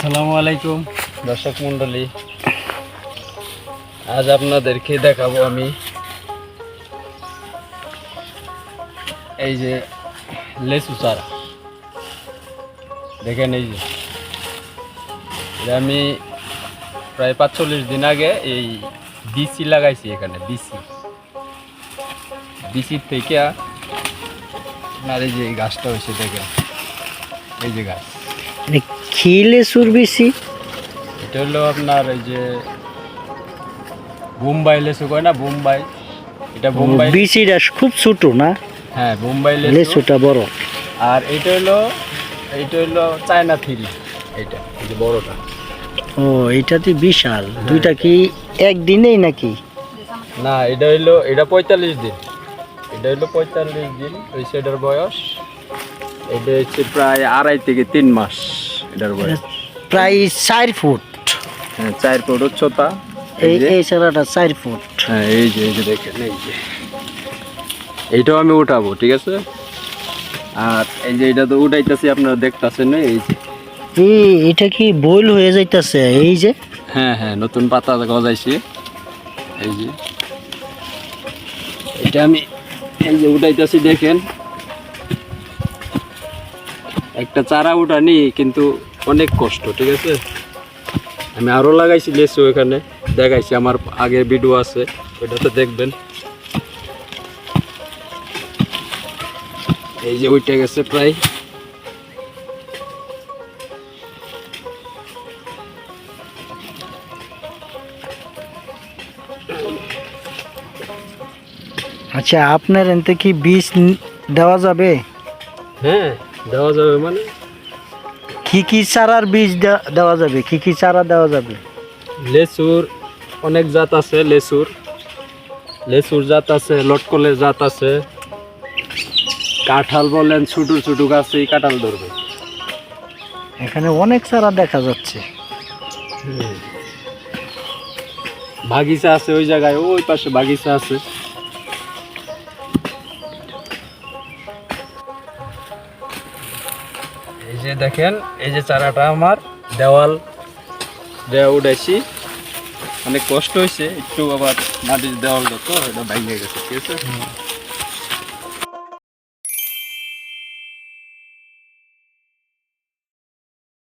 আসসালামু আলাইকুম দর্শক মণ্ডলী, আজ আপনাদেরকে দেখাবো আমি এই যে লেচু চারা। দেখেন এই যে আমি প্রায় ৪৫ দিন আগে এই বিসি লাগাইছি। এখানে বিসির থেকে আপনার এই যে গাছটা হয়েছে, দেখেন এই যে গাছ। কি লেচুর বিচি? এটা হলো আপনার এই যে বোম্বাই লেচু কয় না, বোম্বাই। এটা বোম্বাই বিচিটা খুব ছোট না? হ্যাঁ, বোম্বাই লেচুটা বড়। আর এইটা হলো চায়না থ্রি। এইটা এই যে বড়টা। ও, এইটাতে বিশাল। দুইটা কি একদিনেই নাকি? না, এটা ৪৫ দিন। এটা হলো ৪৫ দিন হয়েছে এটার বয়স। এটা হচ্ছে প্রায় ২.৫ থেকে ৩ মাস এটার বয়স। প্রায় ৪ ফুট। হ্যাঁ, ৪ ফুট উচ্চতা। এই চারাটা ৪ ফুট। হ্যাঁ, এই যে দেখেন, এই যে এইটাও আমি উঠাবো, ঠিক আছে। আর এই যে এটা তো উঠাইতেছি, আপনারা দেখতেছেন না, এই যে এটা কি বইল হয়ে যাইতাছে? এই যে হ্যাঁ, নতুন পাতা গজাইছে। এই যে এটা আমি এই যে উঠাইতেছি, দেখেন একটা চারা উঠানি কিন্তু অনেক কষ্ট, ঠিক আছে। আমি আরো লাগাইছি লেচু, এখানে দেখাইছি, আমার আগের ভিডিও আছে, ওইটাতে দেখবেন। এই যে উঠে গেছে প্রায়। আচ্ছা, আপনার এতে কি বীজ দেওয়া যাবে? হ্যাঁ, দেওয়া যাবে। মানে কি চারার বীজ দেওয়া যাবে? কি চারা দেওয়া যাবে? লেচুর অনেক জাত আছে। লেচুর জাত আছে, লটকলের জাত আছে। কাঁঠাল বলেন, ছোট ছোট গাছে কাঁঠাল ধরবে। এখানে অনেক চারা দেখা যাচ্ছে। বাগিচা আছে ওই জায়গায়, ওই পাশে বাগিচা আছে। এই যে দেখেন, এই যে চারাটা আমার দেওয়াল উঠাইছি। অনেক কষ্ট হয়েছে একটু, আবার মাটির দেওয়াল যত এটা ভেঙে গেছে, ঠিক আছে।